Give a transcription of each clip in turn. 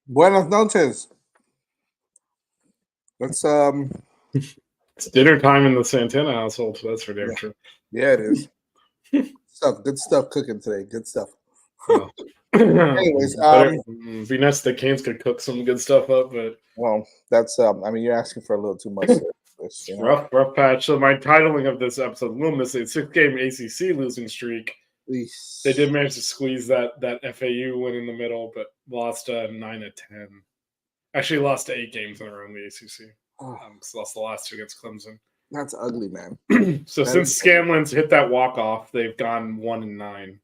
Buenas noches. Let's It's dinner time in the Santana household. That's for damn sure. Yeah, it is. Good stuff cooking today. Good stuff. Well, Anyways, it'd be nice if the Canes could cook some good stuff up, but that's I mean, you're asking for a little too much. Rough patch. So my titling of this episode, we'll miss it. 6-game ACC losing streak. They did manage to squeeze that FAU win in the middle, but lost 9 of 10. Actually, lost 8 games in a row in the ACC. So lost the last 2 against Clemson. That's ugly, man. So since Scanlon's hit that walk-off, they've gone 1-9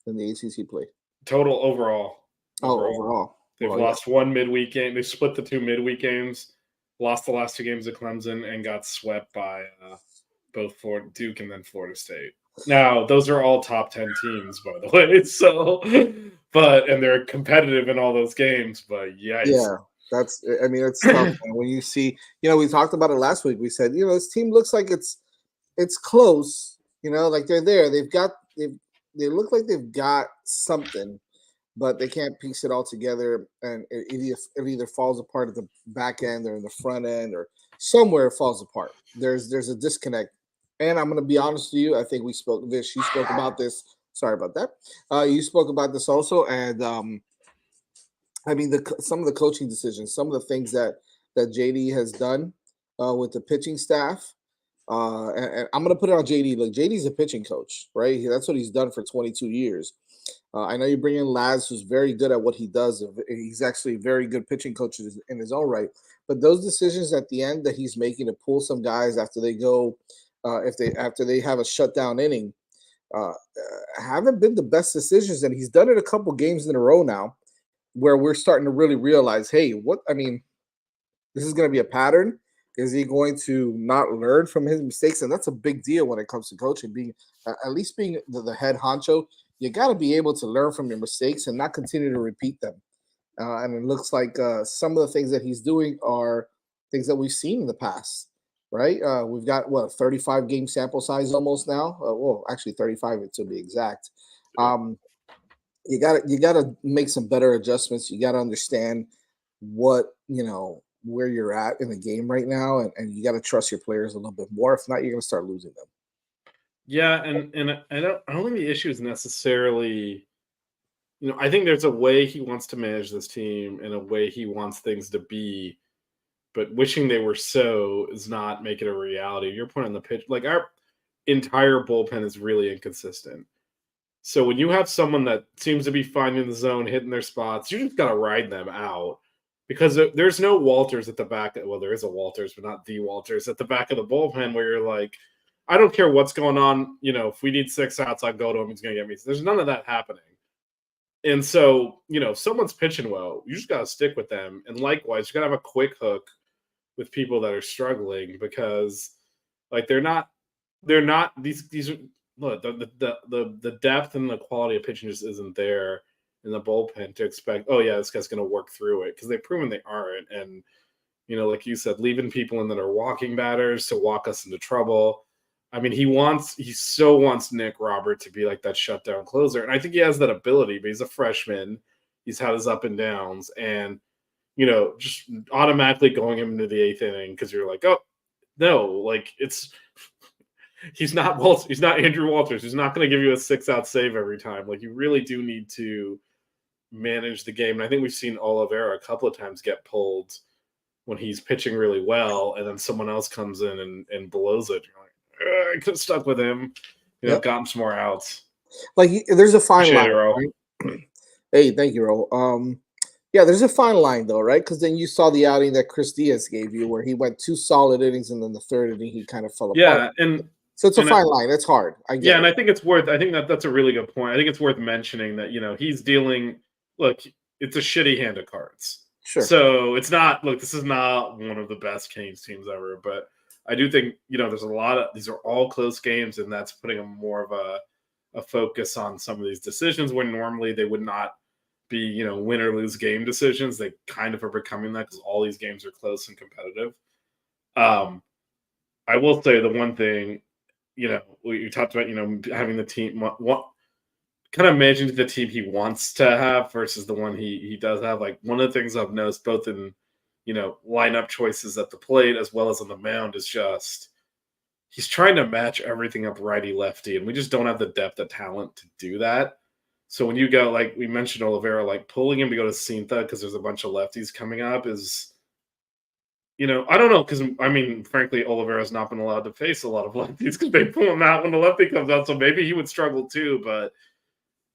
in the ACC play. Total overall. Overall. They've lost one midweek game. They split the 2 midweek games, lost the last 2 games at Clemson, and got swept by both Duke and then Florida State. Now, those are all top 10 teams, by the way. So, and they're competitive in all those games, but yikes. Yeah. It's tough when you see, we talked about it last week. We said, this team looks like it's close, like they're there. They look like they've got something, but they can't piece it all together. And it either falls apart at the back end or in the front end or somewhere it falls apart. There's a disconnect. And I'm going to be honest with you. I think you spoke about this. Sorry about that. You spoke about this also. And, some of the coaching decisions, some of the things that JD has done with the pitching staff, and I'm going to put it on JD. Look, JD's a pitching coach, right? That's what he's done for 22 years. I know you bring in Laz, who's very good at what he does. He's actually a very good pitching coach in his own right. But those decisions at the end that he's making to pull some guys after they go, after they have a shutdown inning, haven't been the best decisions. And he's done it a couple games in a row now, where we're starting to really realize, hey, this is going to be a pattern. Is he going to not learn from his mistakes? And that's a big deal when it comes to coaching, being the head honcho. You got to be able to learn from your mistakes and not continue to repeat them. And it looks like some of the things that he's doing are things that we've seen in the past, right? We've got, a 35-game sample size almost now? Actually 35 to be exact. You got to make some better adjustments. You got to understand what, where you're at in the game right now, and you got to trust your players a little bit more. If not, you're going to start losing them. Yeah, and I don't think the issue is necessarily, I think there's a way he wants to manage this team and a way he wants things to be, but wishing they were so is not make it a reality. Your point on the pitch, like our entire bullpen is really inconsistent. So when you have someone that seems to be finding the zone, hitting their spots, you just got to ride them out because there's no Walters at the back. Well, there is a Walters, but not the Walters at the back of the bullpen where you're like, I don't care what's going on. If we need 6 outs, I'll go to him. He's going to get me. There's none of that happening. And so, if someone's pitching well, you just got to stick with them. And likewise, you got to have a quick hook with people that are struggling because they're not these look, the depth and the quality of pitching just isn't there in the bullpen to expect, this guy's going to work through it because they've proven they aren't. And, like you said, leaving people in that are walking batters to walk us into trouble. I mean, he so wants Nick Robert to be like that shutdown closer. And I think he has that ability, but he's a freshman. He's had his up and downs and, just automatically going him into the 8th inning because you're like, oh, no, it's he's not Walters. He's not Andrew Walters. He's not going to give you a 6-out save every time. Like you really do need to manage the game. And I think we've seen Oliveira a couple of times get pulled when he's pitching really well, and then someone else comes in and blows it. You're like, I could have stuck with him, Yep. gotten some more outs. Like there's a fine Appreciate line. it, Ro. Right? Hey, thank you, Ro. Yeah, there's a fine line though, right? Because then you saw the outing that Chris Diaz gave you, where he went 2 solid innings, and then the third inning he kind of fell apart. Yeah, and So it's a and fine line. It's hard. I get and it. I think it's worth. I think that's a really good point. I think it's worth mentioning that he's dealing. Look, it's a shitty hand of cards. Sure. So it's not. Look, this is not one of the best Canes teams ever, but I do think there's a lot of these are all close games, and that's putting more of a focus on some of these decisions when normally they would not be win or lose game decisions. They kind of are becoming that because all these games are close and competitive. I will say the one thing, you talked about, having the team, what kind of managing the team he wants to have versus the one he does have. Like one of the things I've noticed both in, lineup choices at the plate as well as on the mound is just he's trying to match everything up righty lefty, and we just don't have the depth of talent to do that. So when you go, like we mentioned Oliveira, like pulling him to go to Cinta because there's a bunch of lefties coming up is, I don't know, because I mean, frankly, Oliveira's not been allowed to face a lot of lefties because they pull him out when the lefty comes out. So maybe he would struggle too, but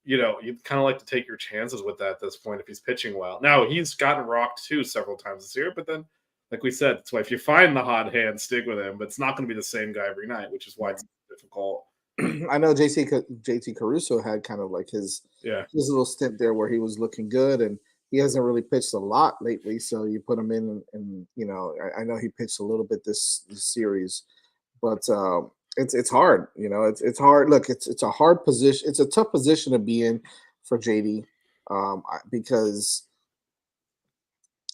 you'd kind of like to take your chances with that at this point if he's pitching well. Now he's gotten rocked too several times this year, but then, like we said, so if you find the hot hand, stick with him. But it's not going to be the same guy every night, which is why it's difficult. I know JT Caruso had kind of like his little stint there where he was looking good, and he hasn't really pitched a lot lately. So you put him in, and I know he pitched a little bit this series, but it's hard. It's hard. Look, it's a hard position. It's a tough position to be in for JD because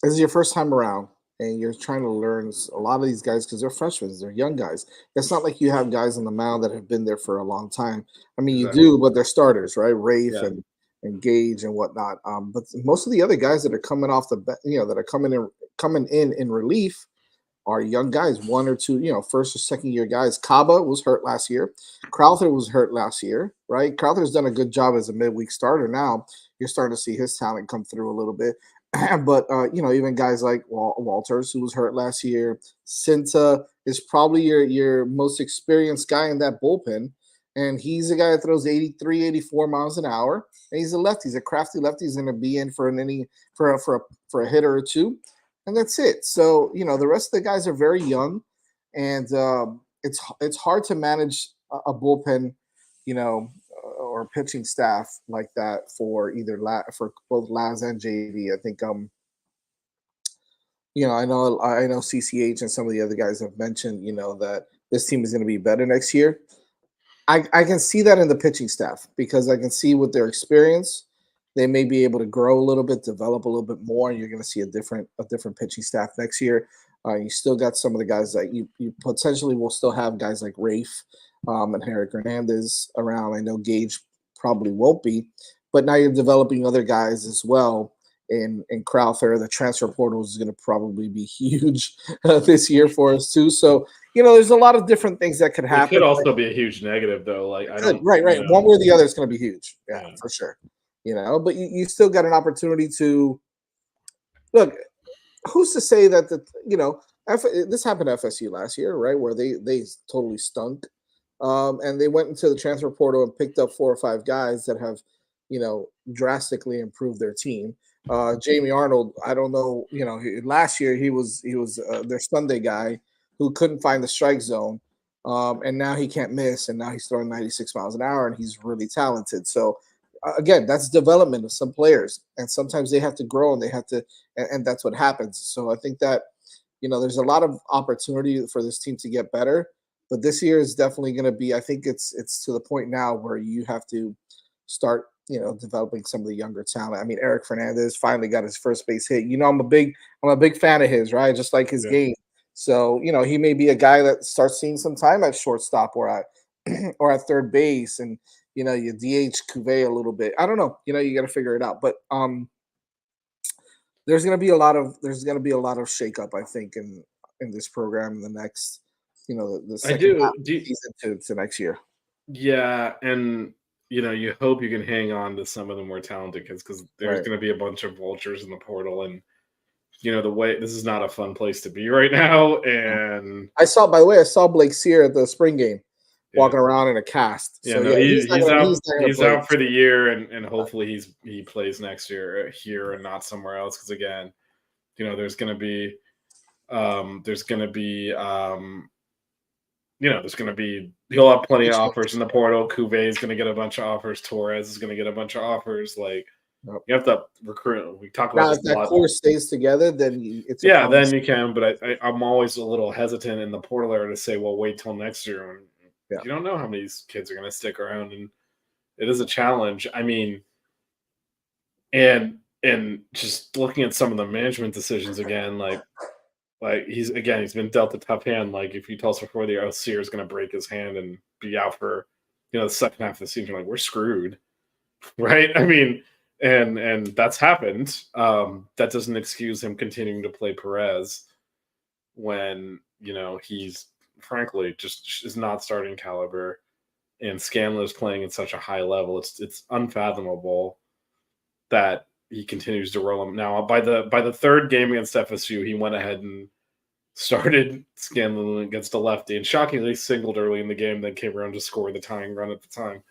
this is your first time around. And you're trying to learn a lot of these guys because they're freshmen, they're young guys. It's not like you have guys on the mound that have been there for a long time. I mean, Exactly. you do, but they're starters, right? Rafe and Gage and whatnot. But most of the other guys that are coming off that are coming in relief are young guys, one or two, first or second year guys. Kaba was hurt last year. Crowther was hurt last year, right? Crowther's done a good job as a midweek starter. Now you're starting to see his talent come through a little bit. But even guys like Walters, who was hurt last year, Cinta is probably your most experienced guy in that bullpen, and he's a guy that throws 83, 84 miles an hour, and he's a lefty. He's a crafty lefty. He's going to be in for an inning for a hitter or two, and that's it. So the rest of the guys are very young, and it's hard to manage a bullpen, or pitching staff like that for for both Laz and JD. I think I know CCH and some of the other guys have mentioned that this team is going to be better next year. I can see that in the pitching staff because I can see with their experience they may be able to grow a little bit, develop a little bit more, and you're going to see a different pitching staff next year. You still got some of the guys that you potentially will still have guys like Rafe and Eric Hernandez around. I know Gage probably won't be, but now you're developing other guys as well. In Crowther, the transfer portal is going to probably be huge this year for us too. So there's a lot of different things that could happen. It could also be a huge negative, though. Like I don't right. One way or the other is going to be huge. Yeah, for sure. But you still got an opportunity to look. Who's to say that this happened to FSU last year, right? Where they totally stunk. And they went into the transfer portal and picked up 4 or 5 guys that have, drastically improved their team. Jamie Arnold, I don't know, last year he was their Sunday guy who couldn't find the strike zone, and now he can't miss, and now he's throwing 96 miles an hour, and he's really talented. So again, that's development of some players, and sometimes they have to grow, and they have to, and that's what happens. So I think that there's a lot of opportunity for this team to get better. But this year is definitely going to be. I think it's to the point now where you have to start, developing some of the younger talent. I mean, Eric Fernandez finally got his first base hit. I'm a big fan of his, right? Just like his game. So he may be a guy that starts seeing some time at shortstop or at third base, and you DH Cuvée a little bit. I don't know. You got to figure it out. But there's going to be a lot of shakeup, I think, in this program in the next the I second half do. of the season to next year. Yeah, and you hope you can hang on to some of the more talented kids because there's Right. going to be a bunch of vultures in the portal, and the way this is not a fun place to be right now, and By the way, I saw Blake Sear at the spring game yeah. walking around in a cast. Yeah, So no, yeah, he's he's out. not gonna He's play. out for the year, and hopefully he plays next year here and not somewhere else. Because again, there's gonna be he'll have plenty of offers in the portal. Cuvée is gonna get a bunch of offers. Torres is gonna get a bunch of offers. Like Yep. you have to recruit. We talk about Now, this if a that lot. core stays together, then it's a Yeah, then promise. you can. But I'm always a little hesitant in the portal era to say, well, wait till next year. And Yeah. you don't know how many of these kids are gonna stick around, and it is a challenge. I mean. And just looking at some of the management decisions again, like he's been dealt a tough hand. Like if you tell us before the year, oh, Sear's going to break his hand and be out for the second half of the season, like we're screwed, right? I mean, and that's happened. That doesn't excuse him continuing to play Perez when he's frankly just is not starting caliber, and Scanlon is playing at such a high level. It's unfathomable that he continues to roll him. Now, by the third game against FSU, he went ahead and started Scanlon against a lefty, and shockingly singled early in the game, then came around to score the tying run at the time.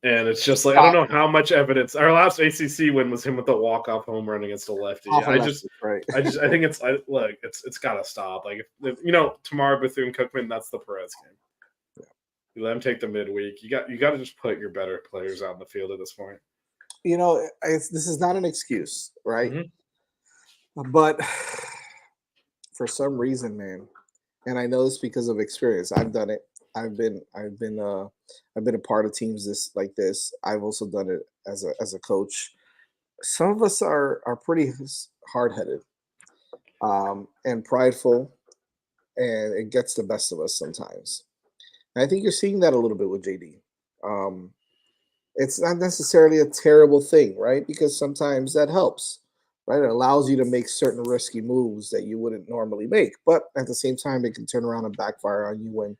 And it's just like I don't know how much evidence. Our last ACC win was him with a walk-off home run against a lefty. Off a I lefty, right. think it's got to stop. Like if tomorrow Bethune Cookman, that's the Perez game. Yeah. You let him take the midweek. You got to just put your better players out in the field at this point. This is not an excuse, right? Mm-hmm. But for some reason, man, and I know this because of experience. I've done it. I've been a part of teams like this. I've also done it as a coach. Some of us are pretty hard headed, and prideful, and it gets the best of us sometimes. And I think you're seeing that a little bit with JD. It's not necessarily a terrible thing, right? Because sometimes that helps, right? It allows you to make certain risky moves that you wouldn't normally make. But at the same time, it can turn around and backfire on you when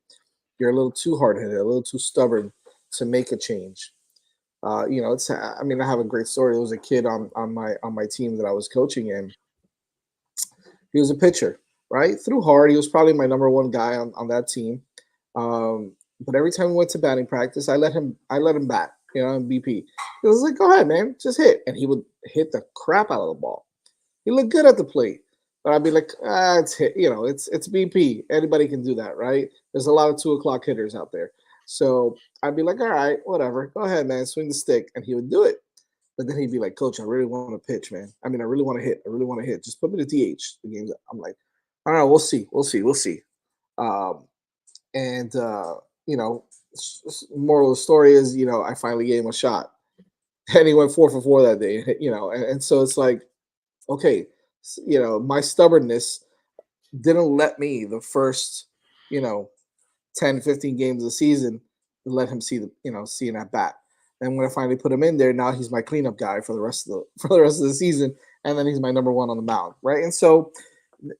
you're a little too hard-headed, a little too stubborn to make a change. I have a great story. There was a kid on my team that I was coaching, and he was a pitcher, right? Threw hard. He was probably my number one guy on that team. But every time we went to batting practice, I let him bat, in BP. He was like, go ahead, man, just hit. And he would hit the crap out of the ball. He looked good at the plate. But I'd be like, it's hit, it's BP. Anybody can do that, right? There's a lot of 2:00 hitters out there. So I'd be like, all right, whatever. Go ahead, man, swing the stick. And he would do it. But then he'd be like, Coach, I really want to pitch, man. I mean, I really want to hit. I really want to hit. Just put me to DH. The game's I'm like, all right, we'll see. And moral of the story is, I finally gave him a shot, and he went 4 for 4 that day. And so it's like, okay, my stubbornness didn't let me the first, 10, 15 games of the season let him see seeing that bat. And when I finally put him in there, now he's my cleanup guy for the rest of the season, and then he's my number one on the mound, right? And so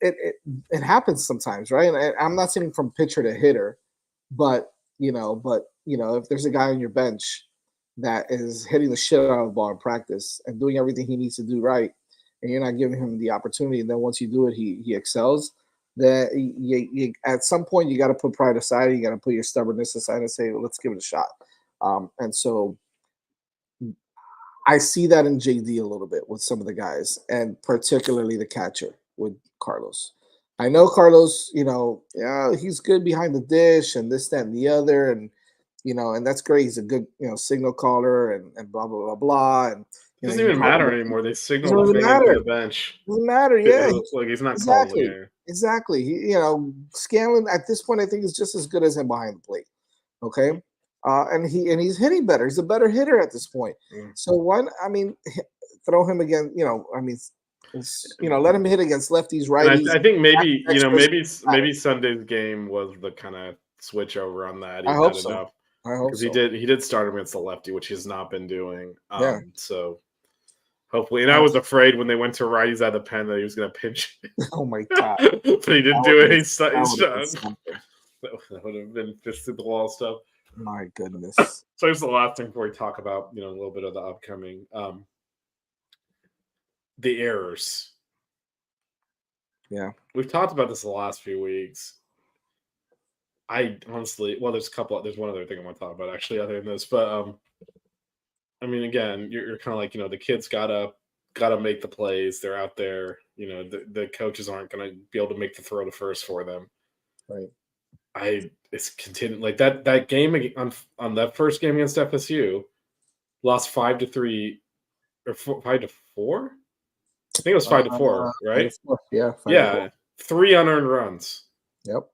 it happens sometimes, right? And I'm not saying from pitcher to hitter, but if there's a guy on your bench that is hitting the shit out of the ball in practice and doing everything he needs to do right, and you're not giving him the opportunity, and then once you do it, he excels. That you at some point you got to put pride aside. You got to put your stubbornness aside and say, well, let's give it a shot. And so I see that in JD a little bit with some of the guys, and particularly the catcher with Carlos. I know Carlos, he's good behind the dish and this, that, and the other. And, and that's great. He's a good, signal caller and blah, blah, blah, blah. And It doesn't even matter anymore. They signal the doesn't thing matter. into the bench. Doesn't matter. Yeah. Like he's not exactly. calling it. Exactly. Scanlon at this point, I think, is just as good as him behind the plate. Okay. And he's hitting better. He's a better hitter at this point. So throw him again. Let him hit against lefties, righties. I think maybe Sunday's game was the kind of switch over on that. I hope so. I hope so. He did start him against the lefty, which he's not been doing. Yeah. So Hopefully. And I was afraid when they went to right, he's out of the pen that he was going to pinch it. Oh my God. But he didn't do it. He shot. That That would have been fist through the wall stuff. My goodness. So here's the last thing before we talk about, a little bit of the upcoming. The errors. Yeah. We've talked about this the last few weeks. I honestly, there's one other thing I want to talk about actually other than this, but I mean, again, you're kind of like, the kids gotta make the plays. They're out there, the coaches aren't gonna be able to make the throw to first for them. Right. It's continued like that game on that first game against FSU, lost 5-3 or 5-4. I think it was 5-4, right? 5-4. Yeah. 5-4. 3 unearned runs. Yep.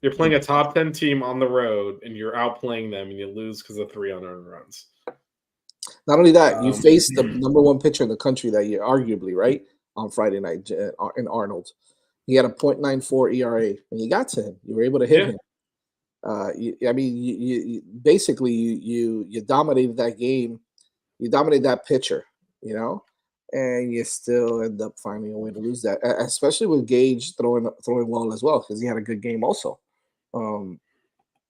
You're playing a top 10 team on the road, and you're outplaying them, and you lose because of 3 unearned runs. Not only that, you faced the number one pitcher in the country that year, arguably, right, on Friday night in Arnold. He had a .94 ERA, and you got to him. You were able to hit him. You basically you dominated that game. You dominated that pitcher, and you still end up finding a way to lose that, especially with Gage throwing well as well, because he had a good game also.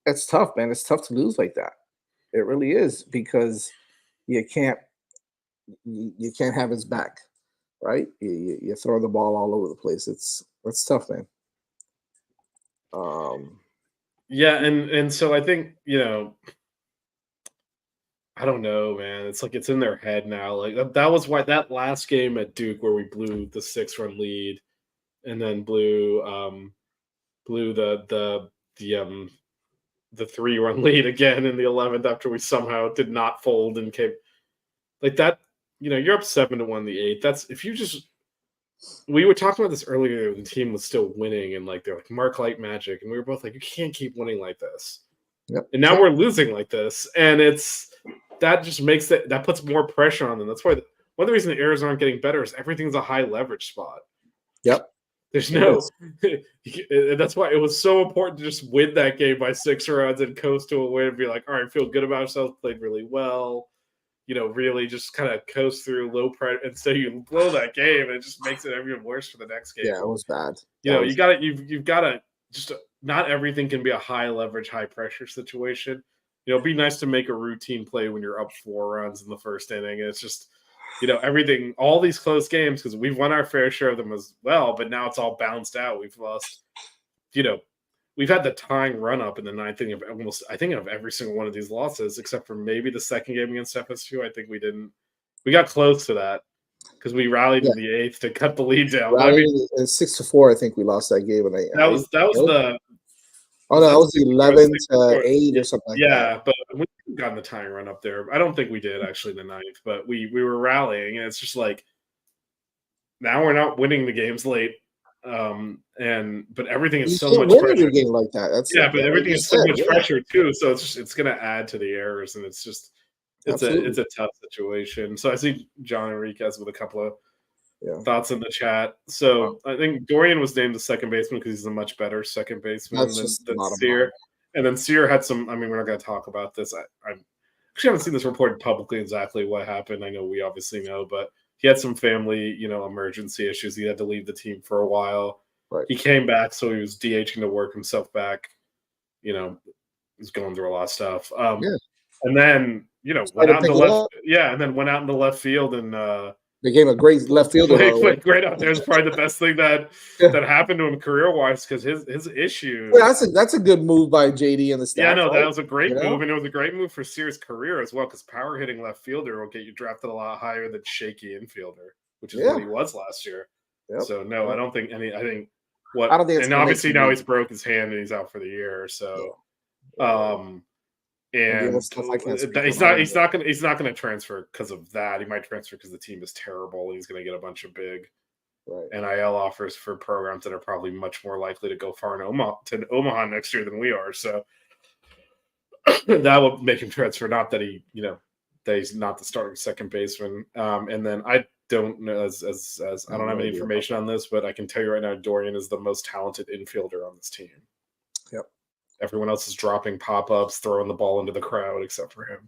It's tough, man. It's tough to lose like that. It really is, because you can't have his back, right? You throw the ball all over the place. It's tough, man. Yeah, and so I think, I don't know, man. It's like it's in their head now. Like that was why that last game at Duke where we blew the 6-run lead and then blew the 3-run lead again in the 11th after we somehow did not fold and came like that. You're up 7-1 the 8th. That's if you just. We were talking about this earlier. The team was still winning, and like they're like Mark Light Magic, and we were both like, you can't keep winning like this. Yep. And now we're losing like this, and that just makes that puts more pressure on them. That's why one of the reasons the errors aren't getting better is everything's a high leverage spot. Yep. There's that's why it was so important to just win that game by 6 runs and coast to a win and be like, all right, feel good about ourselves, played really well. Really just kind of coast through low pressure, and so you blow that game, and it just makes it even worse for the next game. Yeah, it was bad. You've got to just not everything can be a high leverage, high pressure situation. It'd be nice to make a routine play when you're up 4 runs in the first inning. And it's just, everything, all these close games, because we've won our fair share of them as well, but now it's all bounced out. We've lost, we've had the tying run up in the 9th inning of every single one of these losses, except for maybe the second game against FSU. I think we got close to that because we rallied in the 8th to cut the lead down. Rallied 6-4. I think we lost that game. That was the. Oh no, that was the 11-8 or something like that. Yeah, but we got the tying run up there. I don't think we did actually in the 9th, but we were rallying, and it's just like now we're not winning the games late. But everything is so much pressure. Game like that. But everything is so much pressure too. So it's going to add to the errors, and it's a tough situation. So I see John Enriquez with a couple of thoughts in the chat. So I think Dorian was named the second baseman because he's a much better second baseman than Sear. And then Sear had some. I mean, we're not going to talk about this. I actually haven't seen this reported publicly exactly what happened. I know we obviously know, but he had some family, emergency issues. He had to leave the team for a while. Right. He came back, so he was DHing to work himself back. He's going through a lot of stuff. And then, went out into left. Yeah, and then went out into left field and they gave him a great left fielder. Played great out there. It's probably the best thing that happened to him career-wise because his issue. Yeah, that's a good move by JD and the staff. Yeah, no, that was a great move, and it was a great move for Sears' career as well because power hitting left fielder will get you drafted a lot higher than shaky infielder, which is what he was last year. Yep. So no, I don't think any. I think what. I don't think. And obviously now he's broke his hand and he's out for the year. So, and he's not going to transfer because of that. He might transfer because the team is terrible. He's going to get a bunch of big NIL offers for programs that are probably much more likely to go far in Omaha next year than we are. So that will make him transfer. Not that that he's not the starting second baseman. And then I don't know as I don't have any information on this, but I can tell you right now, Dorian is the most talented infielder on this team. Yep. Everyone else is dropping pop-ups, throwing the ball into the crowd, except for him.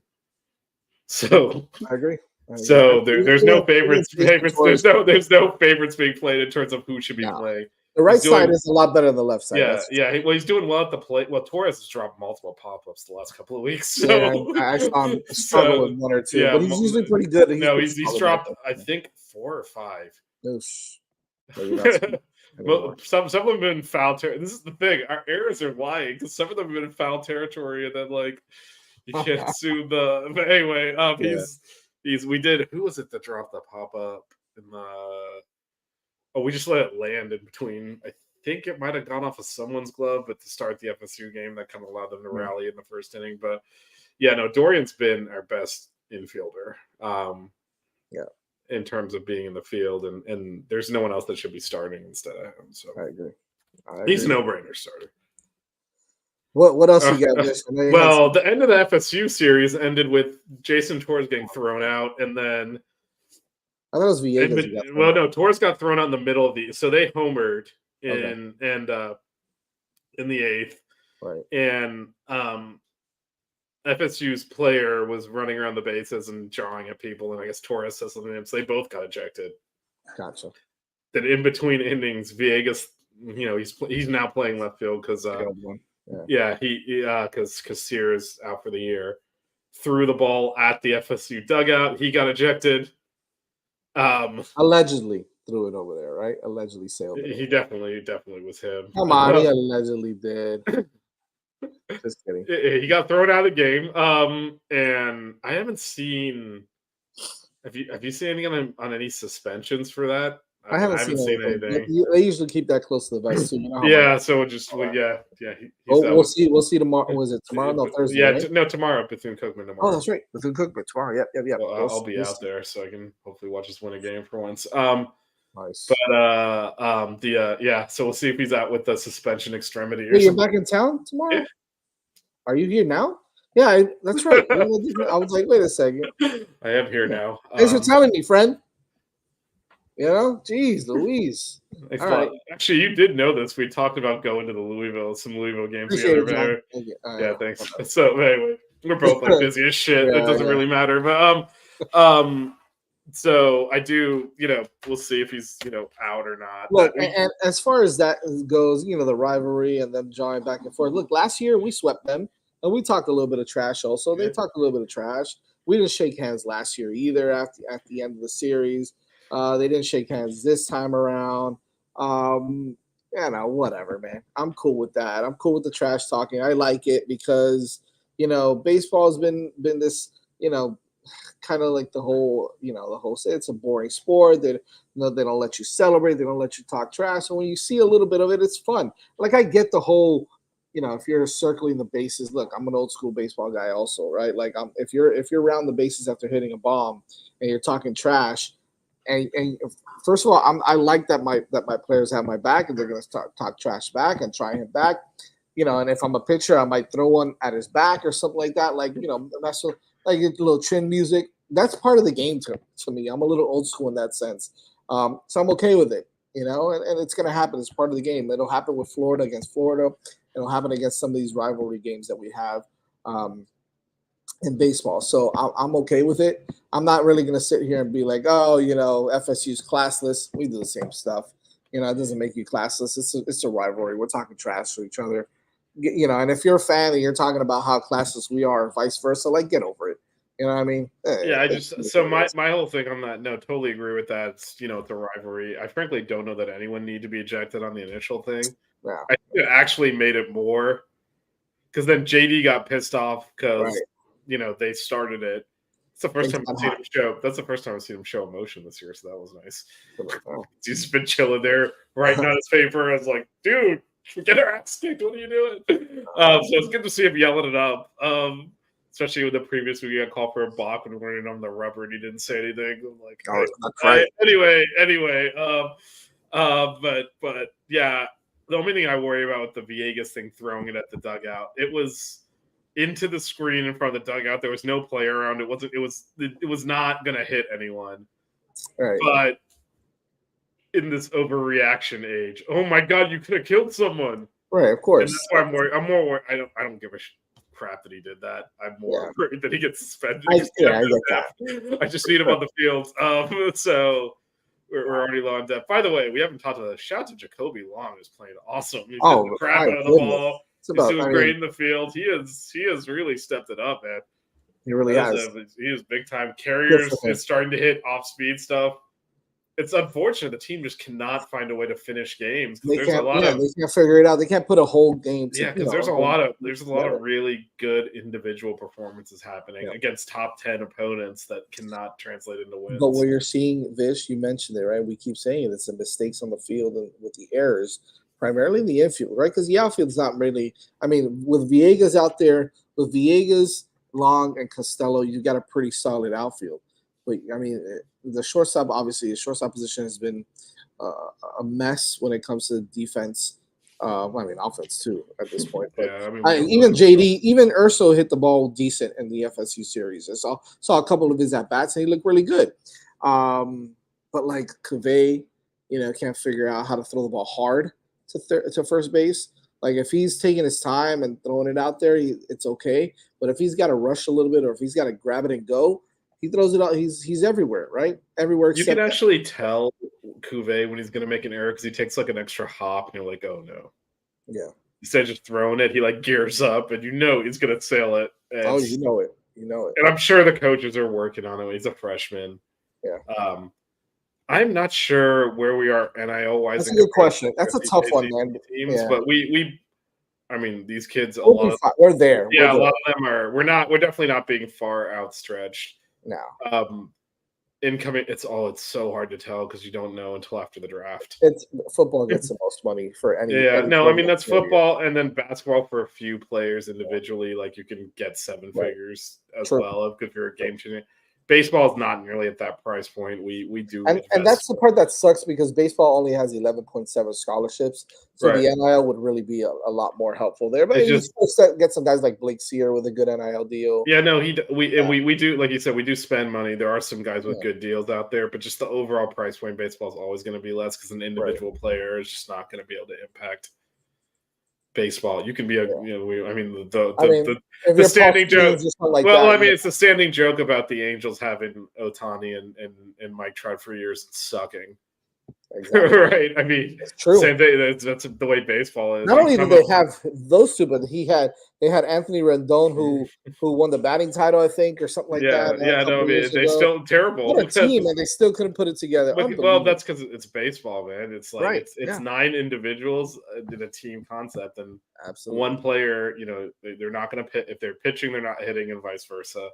So I agree. So there's no favorites. Torres. There's no favorites being played in terms of who should be playing. The right side is a lot better than the left side. Yeah. Well, he's doing well at the plate. Well, Torres has dropped multiple pop-ups the last couple of weeks. So yeah, I saw him struggle with one or two, but he's usually pretty good. He's dropped, I think, 4 or 5. Well, some of them have been foul territory. This is the thing. Our errors are lying because some of them have been in foul territory, and then you can't sue the. But anyway, we did. Who was it that dropped the pop-up in the? Oh, we just let it land in between. I think it might have gone off of someone's glove, but to start the FSU game, that kind of allowed them to rally in the first inning. But yeah, no, Dorian's been our best infielder. In terms of being in the field, and there's no one else that should be starting instead of him. So I agree. He's a no-brainer starter. What else you got? Well, the end of the FSU series ended with Jason Torres getting thrown out, and then I thought it was Villegas. Torres got thrown out in the middle of so they homered in the 8th, right? And FSU's player was running around the bases and jawing at people, and I guess Torres said something to him, so they both got ejected. Gotcha. Then in between innings, Villegas, he's now playing left field because because Sear is out for the year. Threw the ball at the FSU dugout. He got ejected. Allegedly threw it over there, right? Allegedly sailed it. He definitely was him. Come on, he allegedly did. Just kidding. He got thrown out of the game. And I haven't seen. Have you seen anything on any suspensions for that? I haven't seen anything. They usually keep that close to the vest too. So just we'll see. We'll see tomorrow. Was it tomorrow? No, Thursday. Yeah, right? Tomorrow. Bethune-Cookman tomorrow. Oh, that's right. Bethune-Cookman tomorrow. Yep. Well, I'll be out there, so I can hopefully watch us win a game for once. Nice. But so we'll see if he's out with the suspension extremity. You're back in town tomorrow? Yeah. Are you here now? Yeah, that's right. I was like, wait a second. I am here now. Thanks for telling me, friend. Geez, Louise. Actually, you did know this. We talked about going to some Louisville games together. Yeah, thanks. So anyway, we're both busy as shit. It doesn't really matter. But so I do, we'll see if he's, out or not. Look, and as far as that goes, the rivalry and them jawing back and forth. Look, last year we swept them, and we talked a little bit of trash also. They talked a little bit of trash. We didn't shake hands last year either at the end of the series. They didn't shake hands this time around. Whatever, man. I'm cool with that. I'm cool with the trash talking. I like it because, baseball's been this, kind of like the whole it's a boring sport. They don't let you celebrate. They don't let you talk trash. And when you see a little bit of it, it's fun. Like I get the whole, if you're circling the bases, look, I'm an old school baseball guy also, right? Like if you're around the bases after hitting a bomb and you're talking trash, and first of all, I like that my players have my back and they're going to start talk trash back and try him back, and if I'm a pitcher, I might throw one at his back or something like that. Like, that's like a little chin music. That's part of the game to me. I'm a little old school in that sense. So I'm okay with it, and it's going to happen. It's part of the game. It'll happen with Florida against Florida. It'll happen against some of these rivalry games that we have in baseball. So I'm okay with it. I'm not really going to sit here and be like, oh, FSU's classless. We do the same stuff. It doesn't make you classless. It's a rivalry. We're talking trash to each other. And if you're a fan and you're talking about how classless we are, vice versa, like get over it. You know what I mean? My whole thing on that, no, totally agree with that. It's, it's a rivalry. I frankly don't know that anyone need to be ejected on the initial thing. Yeah. I think it actually made it more because then JD got pissed off because they started it. It's the first time I've seen him show. That's the first time I've seen him show emotion this year, so that was nice. He's been chilling there, writing on his paper. I was like, dude, get our ass kicked. What are you doing? So it's good to see him yelling it up. Especially with the previous week, he got called for a balk when we were running on the rubber and he didn't say anything. I'm like, anyway. But yeah, the only thing I worry about with the Villegas thing, throwing it at the dugout, it was into the screen in front of the dugout. There was no player around. It was not going to hit anyone. Right. But in this overreaction age, oh my God, you could have killed someone. Right, of course. And that's why I'm worried. I'm more worried. I don't give a crap that he did that. I'm Yeah. more worried that he gets suspended. I get that. I just need him on the field. So we're already low on depth. By the way, we haven't talked about this. Shout out to Jacoby Long, who's playing awesome. He's hitting the crap out of the ball. He's doing great in the field. He has really stepped it up, man. He really has. He is big time. Carriers is starting to hit off speed stuff. It's unfortunate the team just cannot find a way to finish games. They can't figure it out. They can't put a whole game. Because there's a lot of really good individual performances happening against top 10 opponents that cannot translate into wins. But what you're seeing, Vish, you mentioned it, right? We keep saying it. It's the mistakes on the field and with the errors, primarily in the infield, right? Because the outfield's not really. I mean, with Villegas out there, with Villegas, Long, and Costello, you got a pretty solid outfield. But I mean, the shortstop position has been a mess when it comes to defense. Offense too at this point. But even JD, even Urso hit the ball decent in the FSU series. I saw a couple of his at bats and he looked really good. But like Cavey, can't figure out how to throw the ball hard to first base. Like if he's taking his time and throwing it out there, it's okay. But if he's got to rush a little bit or if he's got to grab it and go, he throws it out. He's everywhere, right? Everywhere. You can actually tell Cuvée when he's going to make an error because he takes like an extra hop, and you're like, oh no. Yeah. Instead of just throwing it, he like gears up, and he's going to sail it. And, you know it. And I'm sure the coaches are working on it. He's a freshman. Yeah. I'm not sure where we are NIL wise. That's a good question. That's a tough one, man. Teams, but these kids, we're there. Yeah, a lot of them are. We're definitely not being far outstretched. No. Incoming, it's so hard to tell because you don't know until after the draft. Football gets the most money for any. That's football, and then basketball for a few players individually. Like you can get seven figures as well if you're a game changer. Baseball is not nearly at that price point. We do, and that's the part that sucks because baseball only has 11.7 scholarships, so the NIL would really be a lot more helpful there. But you still get some guys like Blake Sear with a good NIL deal. Yeah, no, we do, like you said, we do spend money. There are some guys with good deals out there, but just the overall price point, baseball is always going to be less because an individual player is just not going to be able to impact baseball. You can be the standing joke. It's a standing joke about the Angels having Ohtani and Mike Trout for years and sucking. Exactly. Right. I mean, it's true. Same thing. That's the way baseball is. Not only do they have those two, but they had Anthony Rendon who won the batting title, I think, or something like that. They're still terrible. What a team, and they still couldn't put it together. Well, that's because it's baseball, man. It's like it's 9 individuals in a team concept, and one player, they're not going to pit. If they're pitching, they're not hitting, and vice versa.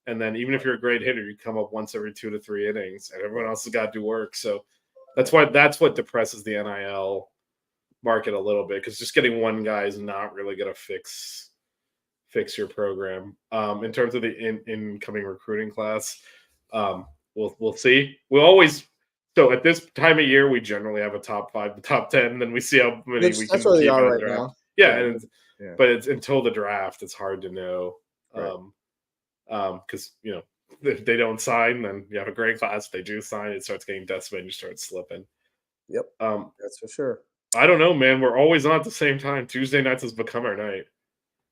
And then even if you're a great hitter, you come up once every 2 to 3 innings, and everyone else has got to do work. So that's what depresses the NIL market a little bit, because just getting one guy is not really going to fix your program. In terms of the incoming recruiting class, we'll see. So at this time of year, we generally have a top 5, the top 10, and then we see how many we can. That's where they are right now. Yeah, but it's until the draft, it's hard to know. Because if they don't sign, then you have a great class. If they do sign, it starts getting decimated and you start slipping. Yep. That's for sure. I don't know, man. We're always on at the same time. Tuesday nights has become our night.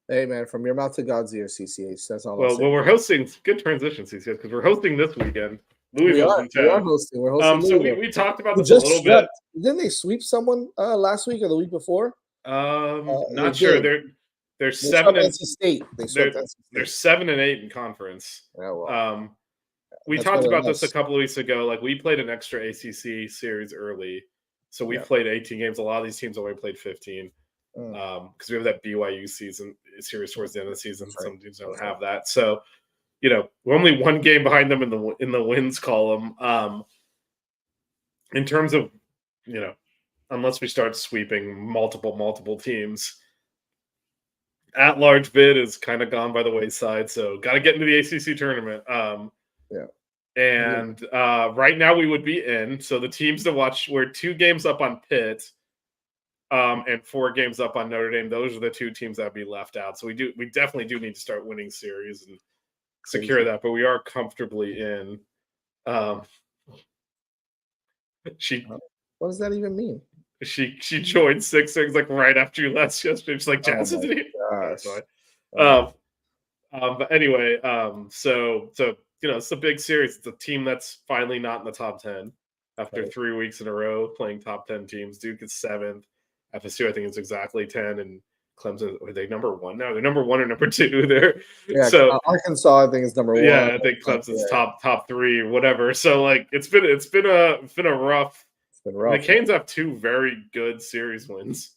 Hey, man, from your mouth to God's ear, CCH. That's all. Well, we're hosting. Good transition, CCH, because we're hosting this weekend. Louisville. We are hosting. We're hosting. So we talked about this a little bit. Didn't they sweep someone last week or the week before? Not sure. They're 7 and State. They're 7 and 8 in conference. Oh, wow. We talked about this a couple of weeks ago. Like, we played an extra ACC series early, so we played 18 games. A lot of these teams only played 15 because we have that BYU series towards the end of the season. Right. Some teams don't have that, so we're only 1 game behind them in the wins column. In terms of unless we start sweeping multiple teams. At-large bid is kind of gone by the wayside, so got to get into the ACC tournament. And right now we would be in. So the teams to watch, we're 2 games up on Pitt, and 4 games up on Notre Dame. Those are the 2 teams that would be left out. So we definitely do need to start winning series and secure that. But we are comfortably in. What does that even mean? She joined 6 things like right after you left yesterday. She's like, Jason's in here. um, but anyway, so it's a big series. It's a team that's finally not in the top 10 after Right. 3 weeks in a row playing top 10 teams. Duke is 7th. FSU, I think, is exactly 10, and Clemson, are they number 1 now? They're number 1 or number 2 there. Yeah, So Arkansas, I think, is number 1. yeah, I think Clemson's top 3 or whatever. So like it's been a rough. It's been The rough. Canes have 2 very good series wins.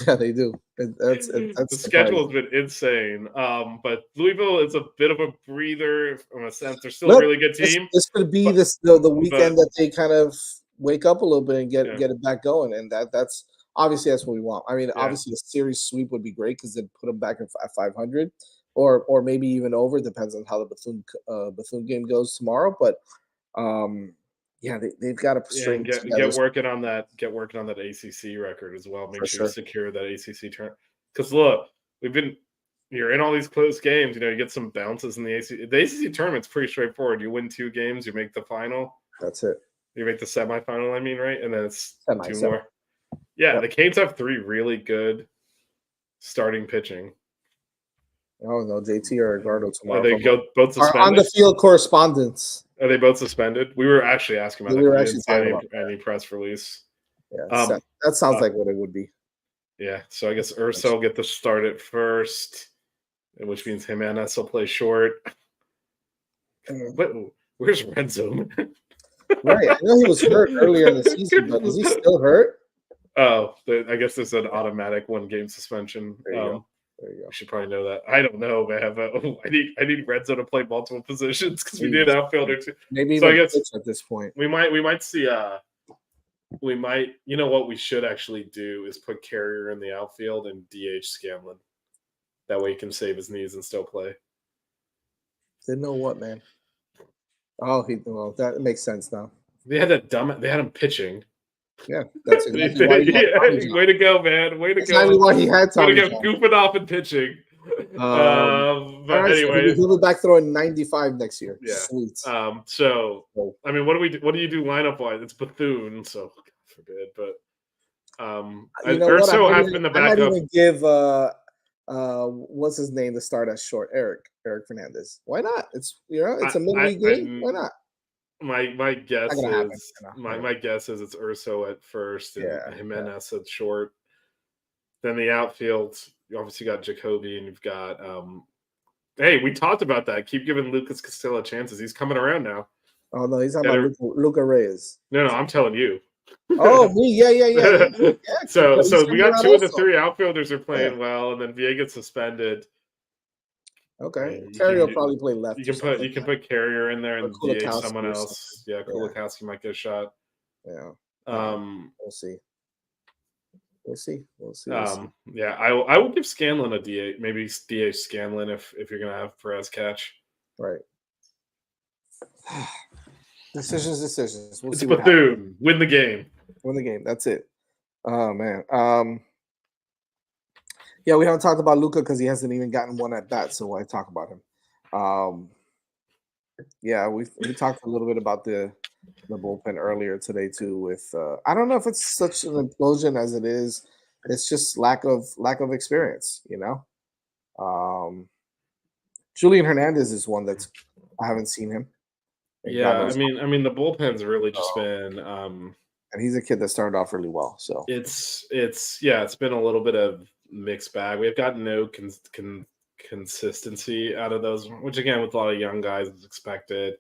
Yeah, they do. That's The surprising. schedule has been insane. But Louisville is a bit of a breather in a sense. They're still a really good team. This could be but- the weekend that they kind of wake up a little bit and get it back going, and that's obviously that's what we want. I mean, obviously a series sweep would be great because they'd put them back at 500, or maybe even over. Depends on how the Bethune game goes tomorrow. But yeah, they've got to straighten get working on that. Get working on that ACC record as well. Make sure you secure that ACC turn. Because look, you're in all these close games. You get some bounces in the ACC. The ACC tournament's pretty straightforward. You win 2 games, you make the final. That's it. You make the semifinal. I mean, right? And then it's 2 semi. more. Yeah, the Canes have 3 really good starting pitching. Oh no, JT or Eduardo tomorrow. Are they both suspended? On the field correspondence. Are they both suspended? We were actually asking about that. We were actually talking about any press release. Yeah, that sounds like what it would be. Yeah, so I guess Urso will get the start at first, which means Jimenez will play short. But where's Renzo? Right, I know he was hurt earlier in the season, but is he still hurt? Oh, I guess there's an automatic 1-game suspension. There you go. You should probably know that. I don't know, man. But I need Renzo to play multiple positions because we need an outfielder too. Maybe so. I guess at this point we might see. We might. You know what we should actually do is put Carrier in the outfield and DH Scanlon. That way he can save his knees and still play. Didn't know what, man. Oh, that makes sense now. They had him pitching. Yeah, that's exactly why way to go, man. Way to go. Exactly why he had Tommy John. Goofing off and pitching. But anyway, he'll be back throwing 95 next year. Yeah. Sweet. So I mean, what do you do lineup wise? It's Bethune, so God forbid. But Urso has been the backup. I might even give what's his name to start at short? Eric Fernandez. Why not? It's it's a midweek game. Why not? My guess is my guess is it's Urso at first and Jimenez at short. Then the outfield, you obviously got Jacoby and you've got hey, we talked about that. Keep giving Lucas Castillo chances. He's coming around now. Oh no, he's talking about Luca Reyes. No, I'm telling you. Oh, me, yeah. So we got 2 of the 3 outfielders are playing well, and then Viega suspended. Okay, Carrier will probably play left. You can put Carrier in there and DH someone else. Yeah, Kulikowski might get a shot. Yeah. We'll see. Yeah, I will give Scanlon a DH, maybe DH Scanlon if you're gonna have Perez catch. Right. Decisions. We'll see. Bethune. Win the game. That's it. Oh man. Yeah, we haven't talked about Luka because he hasn't even gotten one at bat, so why talk about him? Yeah, we talked a little bit about the bullpen earlier today too. With I don't know if it's such an implosion as it is. It's just lack of experience, Julian Hernandez is one that's I haven't seen him. Yeah, I mean the bullpen's really just been and he's a kid that started off really well. So it's been a little bit of mixed bag. We've got no consistency out of those, which again with a lot of young guys is expected.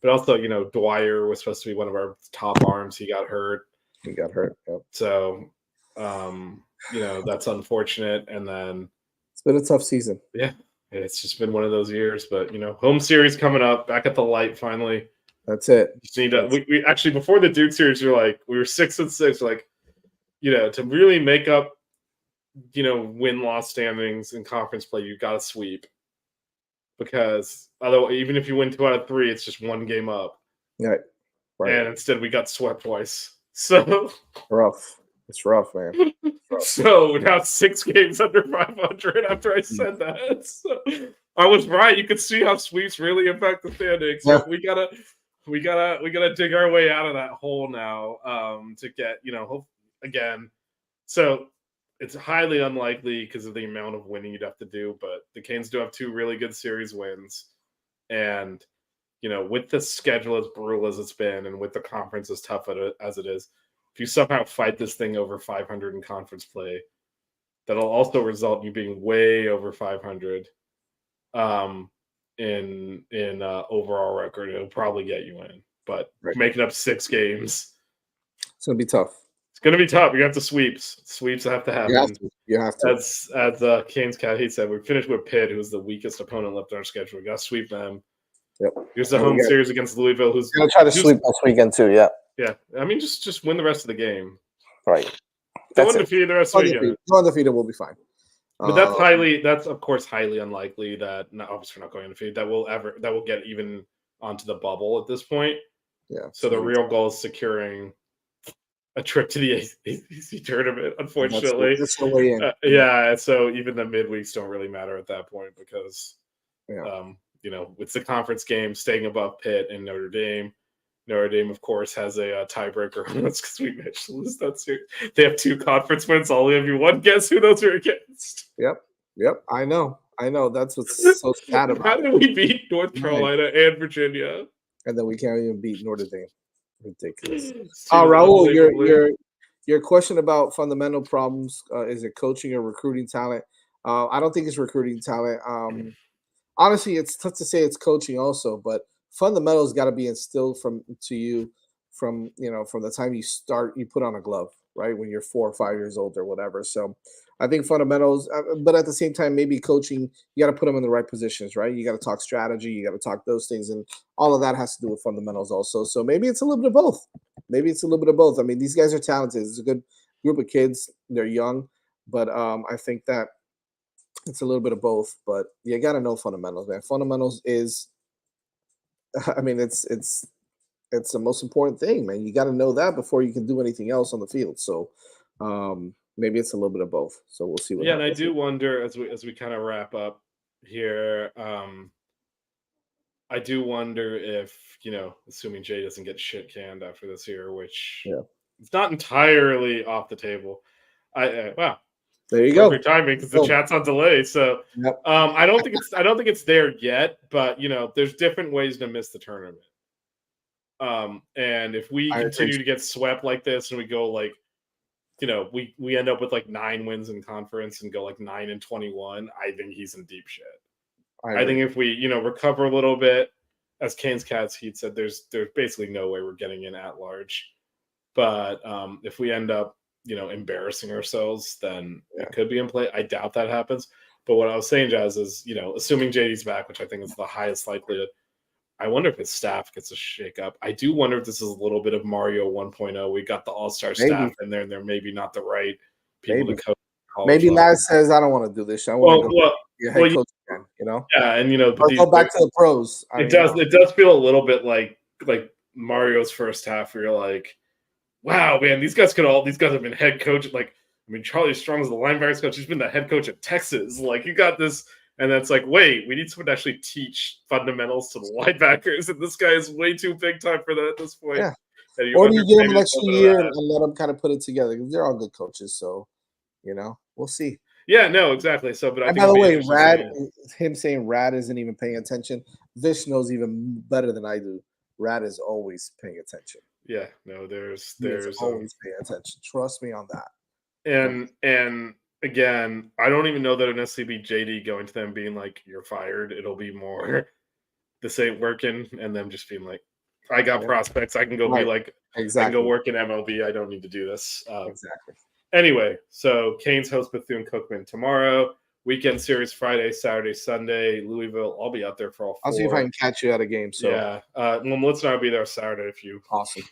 But also, Dwyer was supposed to be one of our top arms. He got hurt. Yep. So, that's unfortunate. And then it's been a tough season. Yeah, it's just been one of those years. But home series coming up, back at the light finally. That's it. Just need to. We actually before the Duke series, we were 6-6. Like, to really make up, win-loss standings in conference play, you got to sweep. Because otherwise, even if you win 2 out of 3, it's just 1 game up. Right. And instead, we got swept twice. So rough. It's rough, man. So now 6 games under 500 after I said that. So I was right. You could see how sweeps really affect the standings. Yeah. So we gotta dig our way out of that hole now. To get hope again. So it's highly unlikely because of the amount of winning you'd have to do. But the Canes do have 2 really good series wins, and with the schedule as brutal as it's been, and with the conference as tough as it is, if you somehow fight this thing over 500 in conference play, that'll also result in you being way over 500 in overall record. It'll probably get you in, but making up 6 games, it's gonna be tough. It's gonna be tough. You have to sweeps. Sweeps have to happen. You have to. As Canes Cat he said, we finished with Pitt, who's the weakest opponent left on our schedule. We got to sweep them. Yep. Here's the home series against Louisville, who's gonna try to sweep this weekend too. Yeah. Yeah. I mean, just win the rest of the game. Right. Go undefeated the rest of the weekend. Go undefeated, we'll be fine. But that's of course highly unlikely that obviously we're not going undefeated that will get even onto the bubble at this point. Yeah. So the real goal is securing a trip to the ACC tournament, unfortunately. That's the way in. Yeah, so even the midweeks don't really matter at that point because, it's the conference game, staying above Pitt and Notre Dame. Notre Dame, of course, has a tiebreaker on us because we managed to lose that series. They have 2 conference wins. I'll give you one guess who those are against. Yep. I know. That's what's so sad about it. How did we beat North Carolina and Virginia? And then we can't even beat Notre Dame. Ridiculous. Raul, your question about fundamental problems, is it coaching or recruiting talent? I don't think it's recruiting talent. Honestly, it's tough to say it's coaching also, but fundamentals got to be instilled from the time you put on a glove, right? When you're 4 or 5 years old or whatever. So I think fundamentals, but at the same time, maybe coaching, you got to put them in the right positions, right? You got to talk strategy, you got to talk those things, and all of that has to do with fundamentals also. So maybe it's a little bit of both. I mean, these guys are talented. It's a good group of kids. They're young, but I think that it's a little bit of both. But you got to know fundamentals, man. Fundamentals is, I mean, it's the most important thing, man. You got to know that before you can do anything else on the field. So maybe it's a little bit of both. So we'll see what happens. And I do wonder as we kind of wrap up here, I do wonder if, assuming Jay doesn't get shit canned after this year, which it's not entirely off the table. Wow. There you go. Perfect timing because the chat's on delay. So I don't think it's there yet, but there's different ways to miss the tournament. And if we continue to get swept like this and we go we end up with 9 wins in conference and go 9-21, I think he's in deep shit. I think if we, recover a little bit, as Canes Cats Heat said, there's basically no way we're getting in at large. But if we end up, embarrassing ourselves, then it could be in play. I doubt that happens. But what I was saying, Jazz, is, assuming JD's back, which I think is the highest likelihood, I wonder if his staff gets a shake up. I do wonder if this is a little bit of Mario 1.0. We got the all-star staff in there, and they're maybe not the right people to coach. Maybe Lad says, I don't want to do this. I want to go head coach again, Yeah, and go back to the pros. It does feel a little bit like Mario's first half, where you're like, wow, man, these guys have been head coach. Charlie Strong is the linebackers coach. He's been the head coach at Texas. You got this, and that's wait, we need someone to actually teach fundamentals to the linebackers, and this guy is way too big time for that at this point. Yeah. Or do you give him an extra year and let him kind of put it together? Because they're all good coaches, so we'll see. Yeah, no, exactly. So, but by the way, him saying Rad isn't even paying attention. Vish knows even better than I do. Rad is always paying attention. Yeah, no, there's always paying attention. Trust me on that. And again, I don't even know that it'll necessarily be JD going to them being like, "You're fired." It'll be more, "This ain't working," and them just being like, "I got prospects. I can go be like, exactly. I can go work in MLB. I don't need to do this." Exactly. Anyway, so Canes host Bethune-Cookman tomorrow. Weekend series Friday, Saturday, Sunday. Louisville. I'll be out there for all 4. I'll see if I can catch you at a game. So yeah, Melissa and I'll be there Saturday awesome.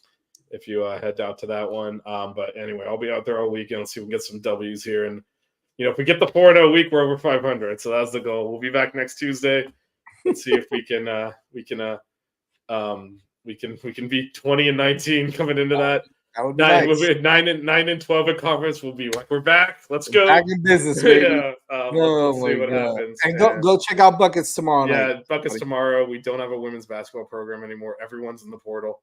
If you head out to that one. But anyway, I'll be out there all weekend. Let's see if we can get some W's here. And if we get the 4-0 week, we're over 500. So that's the goal. We'll be back next Tuesday. Let's see if we can beat 20-19 coming into that. That would be nice. We'll be at 9-12 in conference. We'll be like, we're back. Let's go. Back in business, baby. Yeah. Let's see what happens. And go check out Buckets tomorrow night. Yeah, Buckets tomorrow. We don't have a women's basketball program anymore. Everyone's in the portal.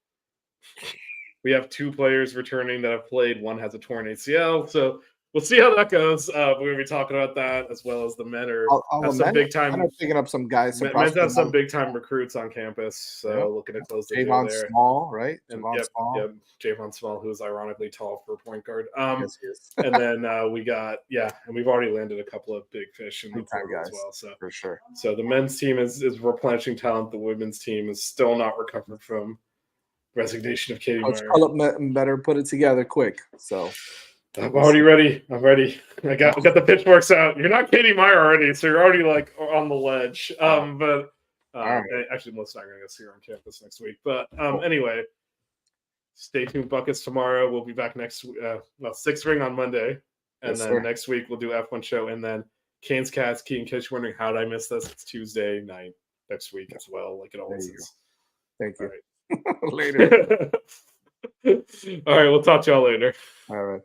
We have 2 players returning that have played. One has a torn ACL. So we'll see how that goes. We're gonna be talking about that as well as the men are have some big time. I'm picking up some guys. Men's have some big time recruits on campus, so looking to close the deal there. Small, right? And Javon Small. Yep, Javon Small, who's ironically tall for a point guard. Yes, he is. And then we got and we've already landed a couple of big fish in the portal as well. So for sure. So the men's team is replenishing talent. The women's team is still not recovered from resignation of Katie Meyer. Phillip better put it together quick. So I'm already ready. I'm ready. I got the pitchforks out. You're not Katie Meyer already, so you're already like on the ledge. But actually, Melissa's not going to go see her on campus next week. But anyway, stay tuned, Buckets. Tomorrow we'll be back next. Sixth ring on Monday, and then next week we'll do F1 show, and then Canes Cats. Keaton Kish wondering how did I miss this? It's Tuesday night next week as well, like it always is. Thank you. All right. Later. All right, we'll talk to y'all later. All right.